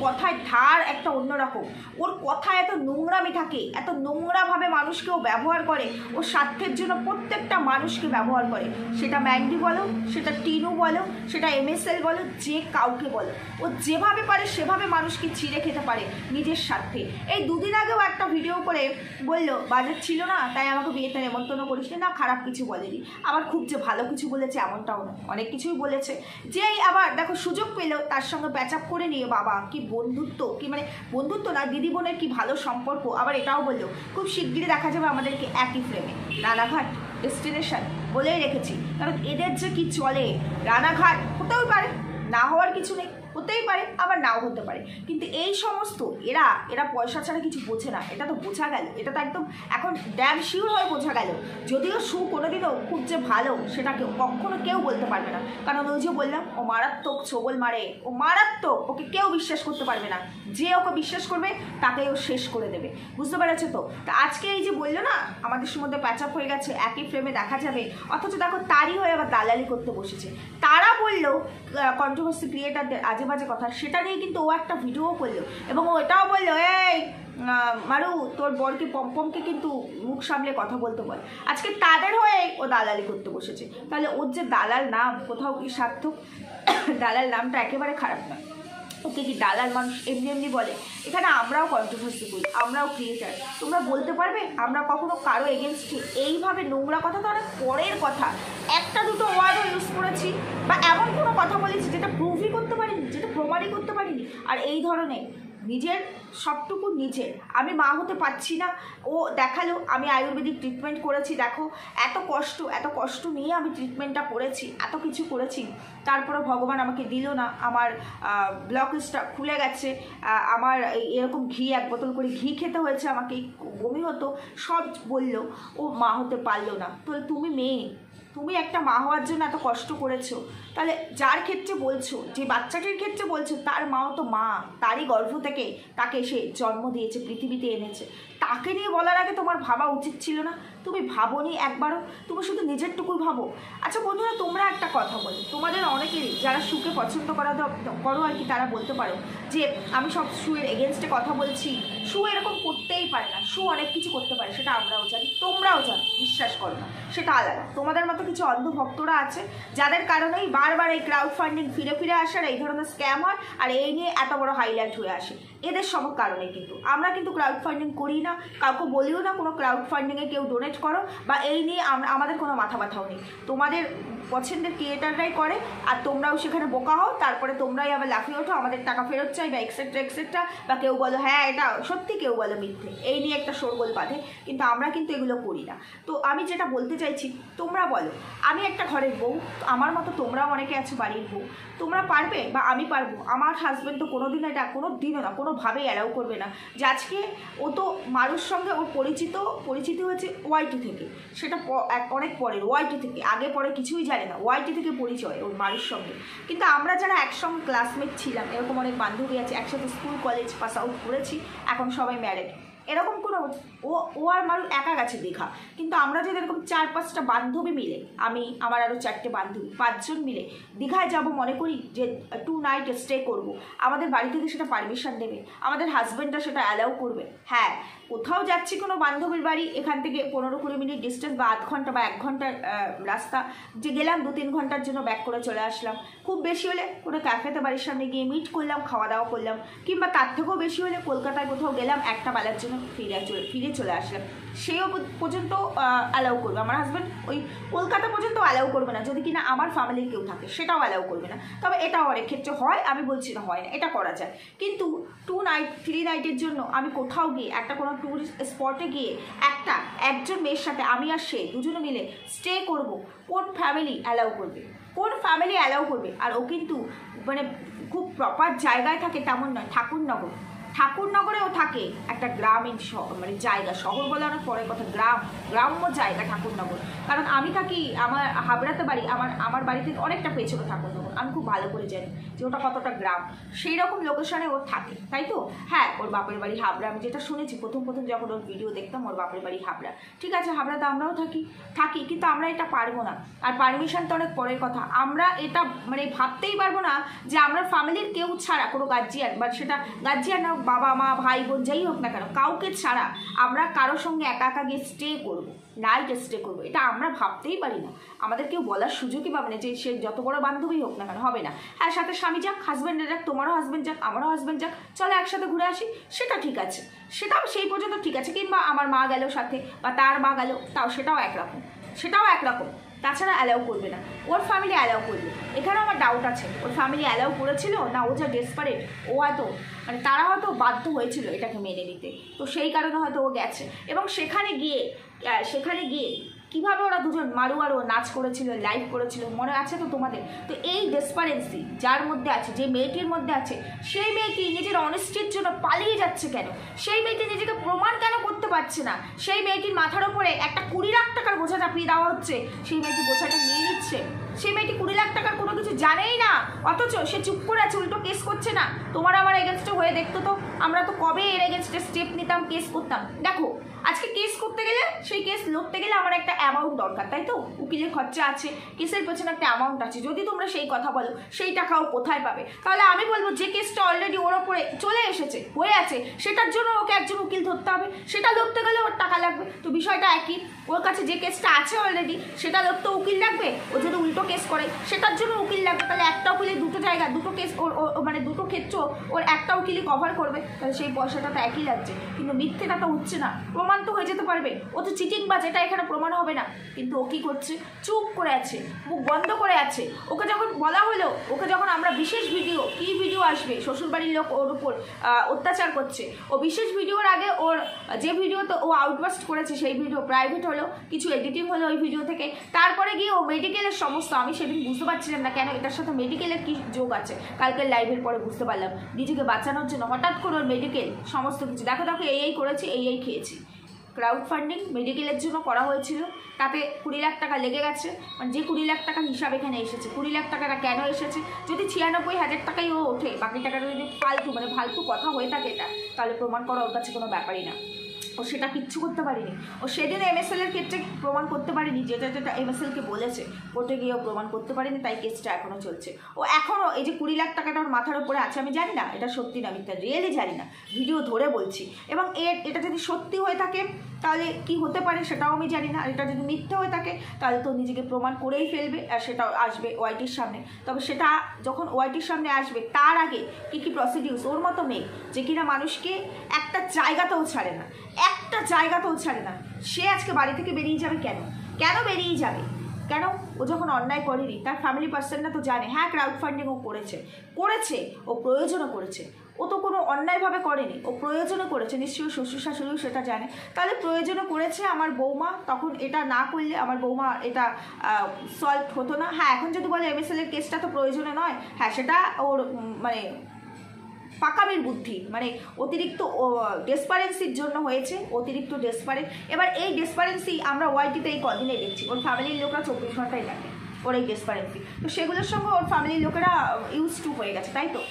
কথায় ধার একটা অন্যরকম, ওর কথায় এত নোংরামি থাকে, এত নোংরাভাবে মানুষকেও ব্যবহার করে, ও স্বার্থের জন্য প্রত্যেকটা মানুষকে ব্যবহার করে। সেটা ম্যান্ডি বলো, সেটা টিনু বলো, সেটা MSL বলো, যে কাউকে বলো, ও যেভাবে পারে সেভাবে মানুষকে ছিঁড়ে খেতে পারে নিজের স্বার্থে। এই 2 দিন আগেও একটা ভিডিও করে বললো বাজেট ছিল না তাই আমাকে বিয়েতে নেমন্তন্ন করিস না। খারাপ কিছু বলেনি, আবার খুব যে ভালো কিছু বলেছে এমনটাও না, অনেক কিছুই বলেছে। যেই আবার দেখো সুযোগ পেলেও তার সঙ্গে প্যাচ আপ করে নিয়ে বাবা কি বন্ধুত্ব, কি মানে বন্ধুত্ব না, দিদি বোনের কি ভালো সম্পর্ক। আবার এটাও বললো খুব শিগগিরই দেখা যাবে আমাদেরকে একই ফ্রেমে, রানাঘাট ডেস্টিনেশন বলেই রেখেছি। কারণ এদের যে কি চলে, রানাঘাট হতেও পারে, না হওয়ার কিছু নেই, হতেই পারে আবার নাও হতে পারে, কিন্তু এই সমস্ত এরা পয়সা ছাড়া কিছু বোঝে না। এটা তো বোঝা গেল, এটা তো একদম এখন ড্যাম শিওর হয়ে বোঝা গেল। যদিও কোনোদিনও খুব যে ভালো সেটাকে কখনো কেউ বলতে পারবে না, কারণ ওই যে বললাম ও মারাত্মক ছোবল মারে, ও মারাত্মক, ওকে কেউ বিশ্বাস করতে পারবে না। যে ওকে বিশ্বাস করবে তাকেই ও শেষ করে দেবে, বুঝতে পেরেছো তো? তা আজকে এই যে বললো না আমাদের মধ্যে প্যাচ আপ হয়ে গেছে, একই ফ্রেমে দেখা যাবে, অথচ দেখো তারই হয়ে আবার দালালি করতে বসেছে। তারা বললো কন্ট্রোভার্সি ক্রিয়েটারদের আজে বাজে কথা, সেটা নিয়ে কিন্তু ও একটা ভিডিও করলো এবং ও এটাও বললো এই মারু তোর বরকে পম্পমকে কিন্তু মুখ সামলে কথা বলতে বল। আজকে তাদের হয়ে ও দালালি করতে বসেছে। তাহলে ওর যে দালাল নাম কোথাও কি সার্থক? দালাল নামটা একেবারে খারাপ নয়, ওকে কি দালাল মানুষ এমনি বলে? এখানে আমরাও কন্ট্রোভার্সি করি, আমরাও ক্রিয়েটার। তোমরা বলতে পারবে আমরা কখনো কারো এগেনস্টে এইভাবে নোংরা কথা? তো অনেক পরের কথা, 1-2 ওয়ার্ডও ইউজ করেছি বা এমন কোনো কথা বলেছি যেটা প্রুভই করতে পারিনি, যেটা প্রমাণই করতে পারিনি। আর এই ধরনের নিজের সবটুকু নিজের, আমি মা হতে পারছি না, ও দেখালো আমি আয়ুর্বেদিক ট্রিটমেন্ট করেছি, দেখো এত কষ্ট নিয়ে আমি ট্রিটমেন্টটা করেছি, এত কিছু করেছি, তারপরে ভগবান আমাকে দিল না, আমার ব্লকেজটা খুলে গেছে, আমার এরকম 1 বোতল করে ঘি খেতে হয়েছে, আমাকে বমি হতো, সব বললো, ও মা হতে পারলো না। তো তুমি মেয়ে, তুমি একটা মা হওয়ার জন্য এত কষ্ট করেছো, তাহলে যার ক্ষেত্রে বলছো, যে বাচ্চাটির ক্ষেত্রে বলছো, তার মাও তো মা, তারই গর্ভ থেকে তাকে সে জন্ম দিয়েছে, পৃথিবীতে এনেছে, তাকে নিয়ে বলার আগে তোমার ভাবা উচিত ছিল না? তুমি ভাবোনি একবারও? তুমি শুধু নিজেরটুকুই ভাবো। আচ্ছা বন্ধুরা, তোমরা একটা কথা বলো, তোমাদের অনেকেরই যারা শুকে পছন্দ করো আর কি, তারা বলতে পারো যে আমি সব শুয়ের এগেনস্টে কথা বলছি, শু এরকম করতেই পারে না, শু অনেক কিছু করতে পারে, সেটা আমরাও জানি, তোমরাও জানো, বিশ্বাস করো না, সেটা আলাদা। তোমাদের মতো কিছু অন্ধভক্তরা আছে যাদের কারণেই বারবার এই ক্রাউড ফান্ডিং ফিরে আসার এই ধরনের স্ক্যাম হয়, আর এই নিয়ে এত বড় হাইলাইট হয়ে আসে। এদের সব কারণে কিন্তু আমরা কিন্তু ক্রাউড ফান্ডিং করি না, কাউকে বলিও না কোনো ক্রাউড ফান্ডিংয়ে কেউ ডোনেট করো বা এই নিয়ে আমাদের কোনো মাথা ব্যথাও নেই। তোমাদের পছন্দের ক্রিয়েটাররাই করে, আর তোমরাও সেখানে বোকা হও, তারপরে তোমরাই আবার লাফিয়ে ওঠো আমাদের টাকা ফেরত চাই বা এক্সেট্রা, বা কেউ বলো হ্যাঁ এটা সত্যি, কেউ বলো মিথ্যে, এই নিয়ে একটা শোরগোল বাঁধে। কিন্তু আমরা কিন্তু এগুলো করি না। তো আমি যেটা বলতে চাইছি, তোমরা বলো, আমি একটা ঘরের বউ, আমার মতো তোমরাও অনেকে আছে বাড়ির বউ, তোমরা পারবে বা আমি পারবো? আমার হাজব্যান্ড তো কোনোদিন এটা কোনোদিনও না, কোনোভাবেই অ্যালাউ করবে না যে আজকে ও তো মারুর সঙ্গে ওর পরিচিতি হয়েছে ওয়াইটি থেকে, সেটা অনেক পরের, ওয়াইটি থেকে, আগে পরে কিছুই জানে না, ওয়াইটি থেকে পরিচয় ওর মারুর সঙ্গে। কিন্তু আমরা যারা একসঙ্গে ক্লাসমেট ছিলাম, এরকম অনেক বান্ধবী আছে, একসাথে স্কুল কলেজ পাস আউট করেছি, এখন সবাই ম্যারেড, এরকম কোনো ও আর মারু একা গেছে দীঘা, কিন্তু আমরা যদি এরকম 4-5টা বান্ধবী মিলে, আমি আমার আরও 4টে বান্ধবী, 5 জন মিলে দীঘায় যাব মনে করি যে 2 নাইট স্টে করব, আমাদের বাড়ি থেকে সেটা পারমিশন দেবে, আমাদের হাজব্যান্ডরা সেটা অ্যালাউ করবে। হ্যাঁ, কোথাও যাচ্ছি কোনো বান্ধবীর বাড়ি, এখান থেকে 15-20 মিনিট ডিস্টেন্স বা আধ ঘন্টা বা 1 ঘন্টার রাস্তা, যে গেলাম 2-3 ঘন্টার জন্য ব্যাক করে চলে আসলাম, খুব বেশি হলে কোনো ক্যাফেতে বাড়ির সামনে গিয়ে মিট করলাম, খাওয়া দাওয়া করলাম, কিংবা তার থেকেও বেশি হলে কলকাতায় কোথাও গেলাম 1টা বেলার জন্য, ফিরে চলে আসলাম, সেও পর্যন্ত অ্যালাউ করবে। আমার হাজব্যান্ড ওই কলকাতা পর্যন্ত অ্যালাউ করবে না, যদি কিনা আমার ফ্যামিলির কেউ থাকে সেটাও অ্যালাউ করবে না। তবে এটাও অনেক ক্ষেত্রে হয়, আমি বলছি না হয় না, এটা করা যায়। কিন্তু 2 নাইট 3 নাইটের জন্য আমি কোথাও গিয়ে একটা কোনো ট্যুরিস্ট স্পটে গিয়ে একজন মেয়ের সাথে আমি আর সে দুজনে মিলে স্টে করব, কোন ফ্যামিলি অ্যালাউ করবে? কোন ফ্যামিলি অ্যালাউ করবে? আর ও কিন্তু মানে খুব প্রপার জায়গায় থাকে তেমন নয়, ঠাকুরনগরেও থাকে, একটা গ্রামীণ মানে জায়গা, শহর বলে অনেক পরের কথা, গ্রাম্য জায়গা ঠাকুরনগর। কারণ আমি থাকি, আমার হাবড়াতে বাড়ি, আমার বাড়ি থেকে অনেকটা পেছনে ঠাকুরনগর, আমি খুব ভালো করে জানি যে ওটা কতটা গ্রাম, সেই রকম লোকেশনে ওর থাকে, তাই তো? হ্যাঁ, ওর বাপের বাড়ি হাবড়া, আমি যেটা শুনেছি প্রথম যখন ওর ভিডিও দেখতাম, ওর বাপের বাড়ি হাবড়া, ঠিক আছে, হাবড়াতে আমরাও থাকি, কিন্তু আমরা এটা পারবো না। আর পারমিশন তো অনেক পরের কথা, আমরা এটা মানে ভাবতেই পারবো না যে আমরা ফ্যামিলির কেউ ছাড়া, কোনো গার্জিয়ান বা সেটা গার্জিয়ান না, বাবা মা ভাই বোন যাই হোক না কেন, কাউকে ছাড়া আমরা কারোর সঙ্গে একা গিয়ে স্টে করবো, নাইট স্টে করবো, এটা আমরা ভাবতেই পারি না। আমাদের কেউ বলার সুযোগই পাবে না যে সে যত বড় বান্ধবী হোক না কেন, হবে না। হ্যাঁ, সাথে স্বামী যাক, হাজব্যান্ডে যাক, তোমারও হাজব্যান্ড যাক, আমারও হাজব্যান্ড যাক, চলো একসাথে ঘুরে আসি, সেটা ঠিক আছে, সেটাও সেই পর্যন্ত ঠিক আছে। কিংবা আমার মা গেল সাথে বা তার মা গেল, সেটাও একরকম, তাছাড়া অ্যালাউ করবে না। ওর ফ্যামিলি অ্যালাউ করবে, এখানেও আমার ডাউট আছে, ওর ফ্যামিলি অ্যালাউ করেছিল না ও যা ডেসপারেট, ও হয়তো মানে তারা হয়তো বাধ্য হয়েছিল এটাকে মেনে নিতে, তো সেই কারণে হয়তো ও গেছে। এবং সেখানে গিয়ে কীভাবে ওরা দুজন মারু আর ও নাচ করেছিল, লাইভ করেছিল, মনে আছে তো তোমাদের? তো এই ডেসপারেন্সি যার মধ্যে আছে, যে মেয়েটির মধ্যে আছে, সেই মেয়েটি নিজের অনেস্টির জন্য পালিয়ে যাচ্ছে কেন? সেই মেয়েটি নিজেকে প্রমাণ কেন করতে পারছে না? সেই মেয়েটির মাথার ওপরে একটা 20 লাখ টাকার বোঝা চাপিয়ে দেওয়া হচ্ছে, সেই মেয়েটি বোঝাটা নিয়ে নিচ্ছে। সেই মেয়েটি 20 লাখ টাকার কোনো কিছু জানেই না, অথচ সে চুপ করে আছে, উল্টো কেস করছে না। তোমার আমার এগেনস্টে হয়ে দেখতো তো, আমরা তো কবে এর এগেনস্টে স্টেপ নিতাম, কেস করতাম। দেখো, আজকে কেস করতে গেলে, সেই কেস লড়তে গেলে আমার একটা অ্যামাউন্ট দরকার, তাই তো? উকিলের খরচা আছে, কেসের পেছনে একটা অ্যামাউন্ট আছে। যদি তোমরা সেই কথা বলো, সেই টাকাও কোথায় পাবে? তাহলে আমি বলবো যে কেসটা অলরেডি ওর ওপরে চলে এসেছে, হয়ে আছে, সেটার জন্য ওকে একজন উকিল ধরতে হবে, সেটা লড়তে গেলে ওর টাকা লাগবে। তো বিষয়টা একই, ওর কাছে যে কেসটা আছে অলরেডি, সেটা লড়তে উকিল লাগবে, ও যদি উল্টো কেস করে সেটার জন্য উকিল লাগবে। তাহলে একটা উকিলের দুটো জায়গা, দুটো কেস, ওর মানে দুটো ক্ষেত্র ওর একটা উকিলই কভার করবে, তাহলে সেই পয়সাটা তো একই লাগছে। কিন্তু মিথ্যেটা তো হচ্ছে না, প্রমাণ তো হয়ে যেতে পারবে। ও তো চিটিং বাজ, এটা এখানে প্রমাণ হবে না। কিন্তু ও কী করছে? চুপ করে আছে, মুখ বন্ধ করে আছে। ওকে যখন বলা হলো, ওকে যখন আমরা বিশেষ ভিডিও, কি ভিডিও আসবে, শ্বশুরবাড়ির লোক ওর উপর অত্যাচার করছে, ও বিশেষ ভিডিওর আগে ওর যে ভিডিওতে ও আউটবাস্ট করেছে, সেই ভিডিও প্রাইভেট হলো, কিছু এডিটিং হলো ওই ভিডিও থেকে, তারপরে গিয়ে ও মেডিকেলের সমস্ত, আমি সেদিন বুঝতে পারছিলাম না কেন এটার সাথে মেডিকেলের কী যোগ আছে, কালকের লাইভের পরে বুঝতে পারলাম। নিজেকে বাঁচানোর জন্য হঠাৎ করে ওর মেডিকেল সমস্ত কিছু, দেখো এই করেছি, এই খেয়েছি, ক্রাউড ফান্ডিং মেডিকেলের জন্য করা হয়েছিল, তাতে 20 লাখ টাকা লেগে গেছে। মানে যে 20 লাখ টাকার হিসাব এখানে এসেছে, 20 লাখ টাকাটা কেন এসেছে? যদি 96,000 টাকাই ও ওঠে, বাকি টাকাটা যদি ফালতু কথা হয়ে থাকে, এটা তাহলে প্রমাণ করা ওর কাছে কোনো ব্যাপারই না। ও সেটা কিচ্ছু করতে পারিনি। ও সেদিন MSL এর ক্ষেত্রে প্রমাণ করতে পারিনি, যেটা MSLকে বলেছে, কোর্টে গিয়েও প্রমাণ করতে পারিনি, তাই কেসটা এখনও চলছে। ও এখনও এই যে 20 লাখ টাকাটা ওর মাথার উপরে আছে, আমি জানি না এটা সত্যি না মিথ্যা, রিয়েলি জানি না, ভিডিও ধরে বলছি। এবং এটা যদি সত্যি হয়ে থাকে তাহলে কি হতে পারে সেটাও আমি জানি না। আর এটা যদি মিথ্যা হয়ে থাকে তাহলে তো নিজেকে প্রমাণ করেই ফেলবে, আর সেটা আসবে ওয়াইটির সামনে। তবে সেটা যখন ওয়াইটির সামনে আসবে, তার আগে কী প্রসিডিউস, ওর মতো মেয়ে যে কিনা মানুষকে একটা জায়গাতেও ছাড়ে না, সে আজকে বাড়ি থেকে বেরিয়ে যাবে কেন বেরিয়ে যাবে? কেন? ও যখন অন্যায় করেনি, তার ফ্যামিলি পার্সনরা তো জানে হ্যাঁ ক্রাউড ফান্ডিং ও করেছে, ও প্রয়োজনও করেছে, ও তো কোনো অন্যায়ভাবে করেনি, ও প্রয়োজনও করেছে, নিশ্চয়ই শ্বশুর শাশুড়িও সেটা জানে। তাহলে প্রয়োজনও করেছে আমার বৌমা, তখন এটা না করলে আমার বৌমা এটা সলভ হতো না। হ্যাঁ এখন যদি বলে MSL এর কেসটা তো প্রয়োজনে নয়, হ্যাঁ সেটা ওর মানে পাকামির বুদ্ধি, মানে অতিরিক্ত ডেসপারেন্সির জন্য হয়েছে, অতিরিক্ত ডেসপারেন্ট। এবার এই ডেসপারেন্সি আমরা ওয়াইটিতে এই কদিনে দেখছি, ওর ফ্যামিলির লোকরা 24 ঘন্টায় দেখে ওর এই ডেসপারেন্সি, তো সেগুলোর সঙ্গে ওর ফ্যামিলির লোকেরা ইউজ টু হয়ে গেছে, তাই তো?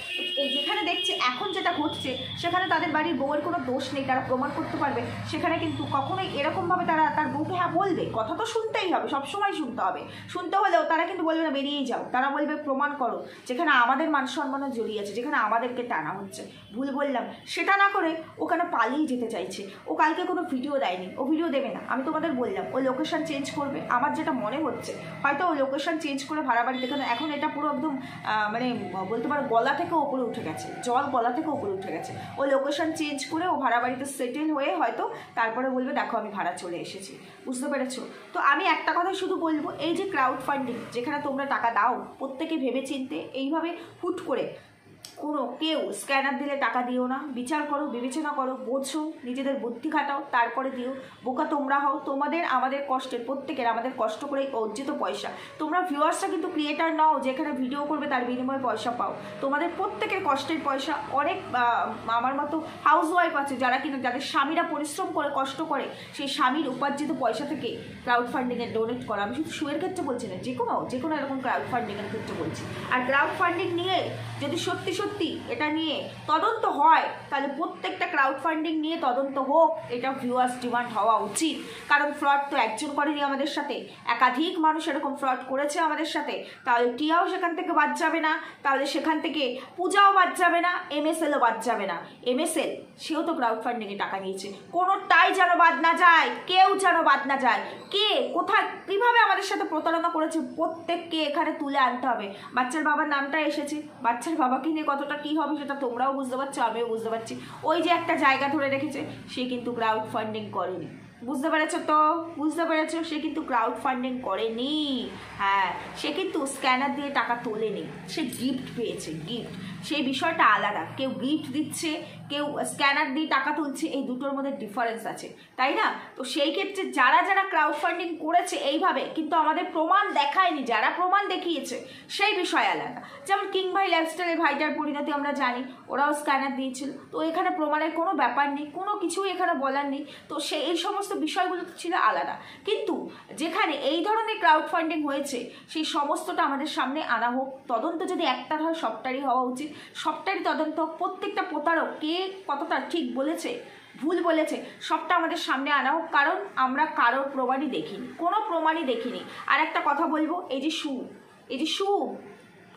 এই যেখানে দেখছে এখন যেটা ঘটছে সেখানে তাদের বাড়ির বউয়ের কোনো দোষ নেই, তারা প্রমাণ করতে পারবে, সেখানে কিন্তু কখনোই এরকমভাবে তারা তার বউকে হ্যাঁ বলবে, কথা তো শুনতেই হবে, সবসময় শুনতে হবে, শুনতে হলেও তারা কিন্তু বলবে না বেরিয়েই যাও, তারা বলবে প্রমাণ করো, যেখানে আমাদের মান সম্মানও জড়িয়ে আছে, যেখানে আমাদেরকে টানা হচ্ছে, ভুল বললাম, সেটা না করে ওখানে পালিয়ে যেতে চাইছে। ও কালকে কোনো ভিডিও দেয়নি, ও ভিডিও দেবে না, আমি তোমাদের বললাম ও লোকেশন চেঞ্জ করবে, আমার যেটা মনে হচ্ছে হয়তো ও লোকেশন চেঞ্জ করে ভাড়া বাড়ি দেখে, এখন এটা পুরো একদম মানে বলতে পারো গলা থেকে ওপরে উঠে গেছে, জল গলা থেকে ওপরে উঠে গেছে, ও লোকেশন চেঞ্জ করে ও ভাড়া বাড়িতে সেটেল হয়ে হয়তো তারপরে বলবে দেখো আমি ভাড়া চলে এসেছি, বুঝতে পেরেছো? তো আমি একটা কথা শুধু বলবো, এই যে ক্রাউড ফান্ডিং যেখানে তোমরা টাকা দাও, প্রত্যেকে ভেবে চিনতে, এইভাবে হুট করে কোনো কেউ স্ক্যানার দিলে টাকা দিও না, বিচার করো, বিবেচনা করো, বোঝো, নিজেদের বুদ্ধি খাটাও, তারপরে দিও। বোকা তোমরা হও, তোমাদের আমাদের কষ্টের, প্রত্যেকের আমাদের কষ্ট করে অর্জিত পয়সা, তোমরা ভিউয়ার্সরা কিন্তু ক্রিয়েটার নও যেখানে ভিডিও করবে তার বিনিময়ে পয়সা পাও, তোমাদের প্রত্যেকের কষ্টের পয়সা। অনেক আমার মতো হাউস ওয়াইফ আছে যারা কিনা যাদের স্বামীরা পরিশ্রম করে কষ্ট করে, সেই স্বামীর উপার্জিত পয়সা থেকে ক্রাউড ফান্ডিংয়ে ডোনেট করা, আমি শুধু শুয়ের ক্ষেত্রে বলছি না, যে কোনো এরকম ক্রাউড ফান্ডিংয়ের ক্ষেত্রে বলছি। আর ক্রাউড ফান্ডিং নিয়ে যদি সত্যি এটা নিয়ে তদন্ত হয়, তাহলে প্রত্যেকটা ক্রাউড ফান্ডিং নিয়ে তদন্ত হোক, এটা ভিউয়ার্স ডিমান্ড হওয়া উচিত। কারণ ফ্রড তো একজন করেনি আমাদের সাথে, একাধিক মানুষ এরকম ফ্রড করেছে আমাদের সাথে, তাহলে টিয়াও সেখান থেকে বাদ যাবে না, তাহলে সেখান থেকে পূজাও বাদ যাবে না, MSLও বাদ যাবে না। MSL সেও তো ক্রাউড ফান্ডিংয়ে টাকা নিয়েছে, কোনোটাই যেন বাদ না যায়, কেউ যেন বাদ না যায়। কে কোথায় কীভাবে আমাদের সাথে প্রতারণা করেছে প্রত্যেককে এখানে তুলে আনতে হবে। বাচ্চার বাবার নামটা এসেছে, বাচ্চার বাবাকে নিয়ে কতটা কী হবে সেটা তোমরাও বুঝতে পারছো, আমিও বুঝতে পারছি। ওই যে একটা জায়গা ধরে রেখেছে, সে কিন্তু ক্রাউড ফান্ডিং করেনি, বুঝতে পেরেছো তো? বুঝতে পেরেছো, সে কিন্তু ক্রাউড ফান্ডিং করেনি। হ্যাঁ, সে কিন্তু স্ক্যানার দিয়ে টাকা তোলেনি, সে গিফট পেয়েছে, গিফট, সেই বিষয়টা আলাদা। কেউ গিফট দিচ্ছে, কেউ স্ক্যানার দিয়ে টাকা তুলছে, এই দুটোর মধ্যে ডিফারেন্স আছে, তাই না? তো সেই ক্ষেত্রে যারা যারা ক্রাউড ফান্ডিং করেছে এইভাবে, কিন্তু আমাদের প্রমাণ দেখায়নি, যারা প্রমাণ দেখিয়েছে সেই বিষয় আলাদা। যেমন কিং ভাই লাইফস্টাইলের ভাইটার পরিণতি আমরা জানি, ওরাও স্ক্যানার দিয়েছিল, তো এখানে প্রমাণের কোনো ব্যাপার নেই, কোনো কিছুই এখানে বলার নেই, তো এই সমস্ত বিষয়গুলো ছিল আলাদা। কিন্তু যেখানে এই ধরনের ক্রাউড ফান্ডিং হয়েছে, সেই সমস্তটা আমাদের সামনে আনা হোক, তদন্ত যদি একটার হয় সবটারই হওয়া উচিত, সবটারই তদন্ত হোক, প্রত্যেকটা প্রতারক কে কতটা ঠিক বলেছে ভুল বলেছে সবটা আমাদের সামনে আনা হোক, কারণ আমরা কারোর প্রমাণই দেখিনি, কোনো প্রমাণই দেখিনি। আর একটা কথা বলবো, এই যে সু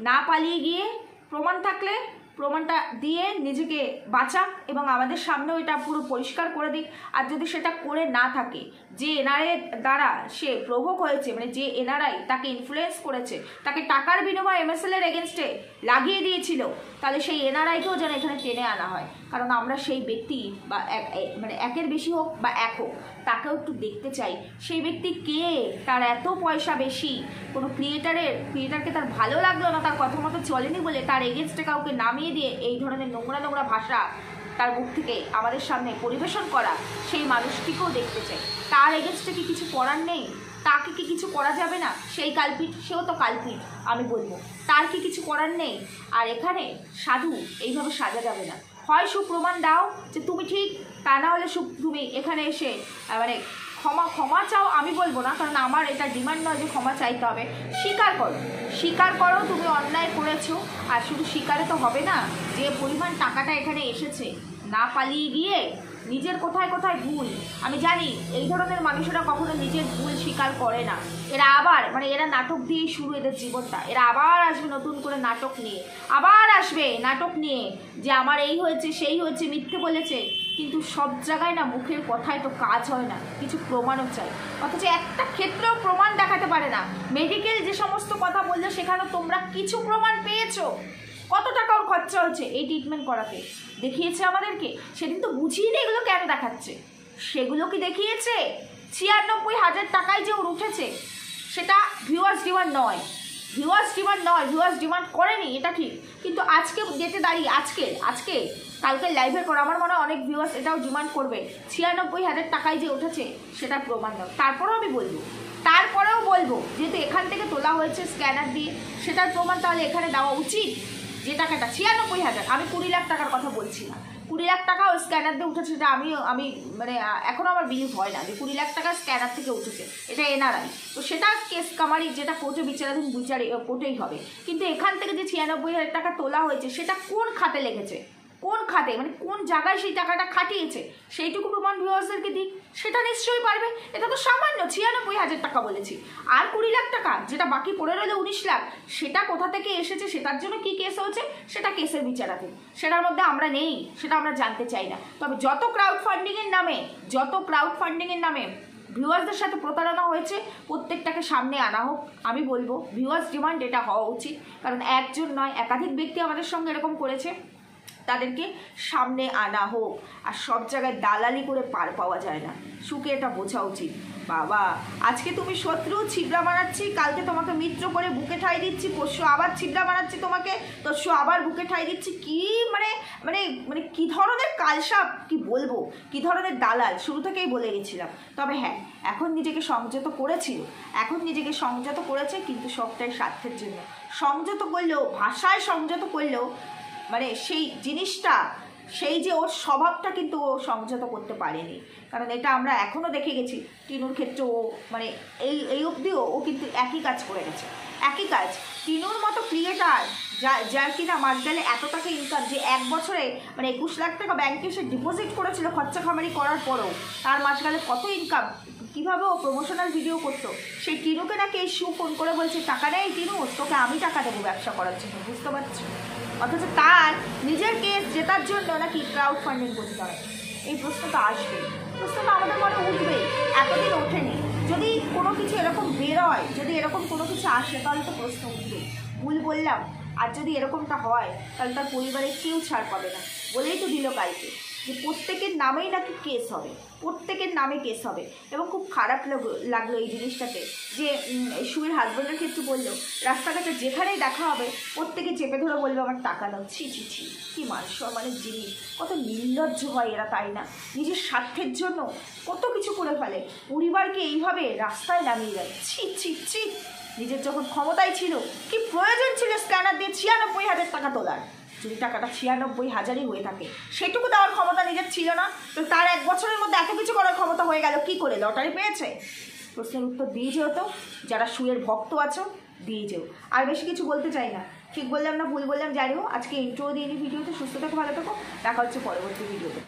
না পালিয়ে গিয়ে প্রমাণ থাকলে প্রমাণটা দিয়ে নিজেকে বাঁচাক এবং আমাদের সামনেও এটা পুরো পরিষ্কার করে দিক। আর যদি সেটা করে না থাকে, যে এনআরআই দ্বারা সে প্রভোক হয়েছে, মানে যে এনআরআই তাকে ইনফ্লুয়েন্স করেছে, তাকে টাকার বিনিময়ে MSL এর এগেনস্টে লাগিয়ে দিয়েছিল, তাহলে সেই এনআরআইকেও যেন এখানে টেনে আনা হয়। কারণ আমরা সেই ব্যক্তি বা মানে একের বেশি হোক বা এক হোক, তাকেও একটু দেখতে চাই, সেই ব্যক্তি কে, তার এত পয়সা বেশি, কোনো ক্রিয়েটারকে তার ভালো লাগলো না, তার কথা মতো চলেনি বলে তার এগেনস্টে কাউকে নামিয়ে দিয়ে এই ধরনের নোংরা ভাষা তার মুখ থেকে আমাদের সামনে পরিবেশন করা, সেই মানুষটিকেও দেখতে চাই। তার এগেনস্টে কি কিছু করার নেই? তাকে কি কিছু করা যাবে না? সেই কালপিট, সেও তো কালপিট, আমি বলবো তার কি কিছু করার নেই? আর এখানে সাধু এইভাবে সাজা যাবে না, হয় সুপ্রমাণ দাও যে তুমি ঠিক, তা না হলে তুমি এখানে এসে মানে ক্ষমা চাও, আমি বলবো না, কারণ আমার এটা ডিমান্ড নয় যে ক্ষমা চাইতে হবে। স্বীকার করো তুমি অন্যায় করেছো। আর শুধু স্বীকারে তো হবে না, যে পরিমাণ টাকাটা এখানে এসেছে, না পালিয়ে গিয়ে নিজের কোথায় কোথায় ভুল, আমি জানি এই ধরনের মানুষেরা কখনো নিজের ভুল স্বীকার করে না। এরা আবার মানে এরা নাটক দিয়েই শুরু এদের জীবনটা, এরা আবার আসবে নতুন করে নাটক নিয়ে, যে আমার এই হয়েছে সেই হয়েছে, মিথ্যে বলেছে। কিন্তু সব জায়গায় না মুখের কথায় তো কাজ হয় না, কিছু প্রমাণও চাই, অথচ একটা ক্ষেত্রেও প্রমাণ দেখাতে পারে না। মেডিকেল যে সমস্ত কথা বললো সেখানে তোমরা কিছু প্রমাণ পেয়েছো? কত টাকা ওর খরচা হচ্ছে এই ট্রিটমেন্ট করাতে? দেখিয়েছে আমাদেরকে? সেদিন তো বুঝিয়ে নেই এগুলো কেন দেখাচ্ছে, সেগুলো কি দেখিয়েছে? 96,000 টাকায় যে ওর উঠেছে সেটা ভিউয়ার্স ডিমান্ড নয়, ভিউয়ার্স ডিমান্ড করেনি, এটা ঠিক। কিন্তু আজকে ডেটে দাঁড়িয়ে আজকে কালকে লাইভের পর আমার মনে হয় অনেক ভিউয়ার্স এটাও ডিমান্ড করবে 96,000 টাকায় যে উঠেছে সেটার প্রমাণ দাও। তারপরেও বলবো যেহেতু এখান থেকে তোলা হয়েছে স্ক্যানার দিয়ে, সেটার প্রমাণ তাহলে এখানে দেওয়া উচিত। যে টাকাটা 96,000, আমি 20 লাখ টাকার কথা বলছি না, 20 লাখ টাকা ওই স্ক্যানার দিয়ে উঠেছে, সেটা আমি মানে এখনও আমার বিলিভ হয় না যে 20 লাখ টাকা স্ক্যানার থেকে উঠেছে, এটা এনআরআই। তো সেটা কেস কামারি, যেটা কোর্টে বিচারাধীন কোর্টেই হবে। কিন্তু এখান থেকে যে 96,000 টাকা তোলা হয়েছে সেটা কোন খাতে লেগেছে, কোন খাতে, মানে কোন জায়গায় সেই টাকাটা খাটিয়েছে, সেইটুকু প্রমাণ ভিউয়ার্সদেরকে দিক, সেটা নিশ্চয়ই পারবে। এটা তো সামান্য 96,000 টাকা বলেছি। আর 20 লাখ টাকা যেটা বাকি পড়ে রইল 19 লাখ, সেটা কোথা থেকে এসেছে, সেটার জন্য কি কেস হয়েছে, সেটা কেসের বিচারাধীন, সেটার মধ্যে আমরা নেই, সেটা আমরা জানতে চাই না। তবে যত ক্রাউড ফান্ডিংয়ের নামে ভিউয়ার্সদের সাথে প্রতারণা হয়েছে, প্রত্যেকটাকে সামনে আনা হোক। আমি বলবো ভিউয়ার্স ডিমান্ড এটা হওয়া উচিত, কারণ একজন নয় একাধিক ব্যক্তি আমাদের সঙ্গে এরকম করেছে, তাদেরকে সামনে আনা হোক। আর সব জায়গায় দালালি করে পার পাওয়া যায় না, সুখে এটা বোঝা উচিত। বাবা আজকে তুমি শত্রু ছিবড়া মারাচ্ছি, কালকে তোমাকে মিত্র করে বুকে ঠাই দিচ্ছি, পরশু আবার ছিবড়া মারাচ্ছি তোমাকে, তরশু আবার বুকে ঠাই দিচ্ছি। কি মানে মানে মানে কী ধরনের কালসাপ, কি বলবো, কী ধরনের দালাল, শুরু থেকেই বলে গেছিলাম। তবে হ্যাঁ, এখন নিজেকে সংযত করেছে, কিন্তু সবটাই স্বার্থের জন্য। সংযত করলেও, ভাষায় সংযত করলেও মানে সেই জিনিসটা, সেই যে ওর স্বভাবটা কিন্তু ও সংযত করতে পারেনি। কারণ এটা আমরা এখনও দেখে গেছি টিনুর ক্ষেত্রে, ও মানে এই অবধিও ও কিন্তু একই কাজ করে গেছে, একই কাজ। টিনুর মতো ক্রিয়েটার যার কিনা মাস গেলে এত টাকা ইনকাম, যে 1 বছরে মানে 21 লাখ টাকা ব্যাংকে সে ডিপোজিট করেছিল খরচা খামারি করার পরেও, তার মাস গেলে কত ইনকাম, কীভাবে ও প্রমোশনাল ভিডিও করতো। সেই টিনুকে নাকি এই ফোন করে বলছে টাকা নেই টিনু, তোকে আমি টাকা দেবো ব্যবসা করার জন্য, বুঝতে পারছো? অথচ তার নিজের কেস জেতার জন্য নাকি ক্রাউড ফান্ডিং করতে হবে। এই প্রশ্নটা আসবে, প্রশ্নটা আমাদের মনে উঠবে, এতদিন ওঠেনি। যদি কোনো কিছু এরকম বেরোয়, যদি এরকম কোনো কিছু আসে, তাহলে তো প্রশ্ন উঠবে, ভুল বললাম। আর যদি এরকমটা হয় তাহলে তার পরিবারের কেউ ছাড় পাবে না। বলেই তো দিল কালকে যে প্রত্যেকের নামেই নাকি কেস হবে, প্রত্যেকের নামে কেস হবে। এবং খুব খারাপ লাগলো এই জিনিসটাতে, যে সুয়ের হাজব্যান্ডের ক্ষেত্রে বললো রাস্তাঘাটে যেখানেই দেখা হবে প্রত্যেকে চেপে ধরে বলবে আমার টাকা দাও। ছি, কি সম্মানের জিনিস, কত নির্লজ্জ হয় এরা, তাই না? নিজের স্বার্থের জন্য কত কিছু করে ফেলে, পরিবারকে এইভাবে রাস্তায় নামিয়ে দেয়। ছি। নিজের যখন ক্ষমতায় ছিল, কি প্রয়োজন ছিল স্ক্যানার দিয়ে 96,000 টাকা তোলার? যদি টাকাটা 96,000ই হয়ে থাকে, সেটুকু দেওয়ার ক্ষমতা নিজের ছিল না, তো তার 1 বছরের মধ্যে এত কিছু করার ক্ষমতা হয়ে গেল কি করে? লটারি পেয়েছে? প্রশ্নের উত্তর দিয়ে যেও তো, যারা সুয়ের ভক্ত আছো দিয়ে যেও। আর বেশি কিছু বলতে চাই না, ঠিক বললাম না ভুল বললাম জানিও। আজকে ইন্ট্রো দিয়ে ভিডিওতে, সুস্থ থাকো, ভালো থাকো, দেখা হচ্ছে পরবর্তী ভিডিওতে।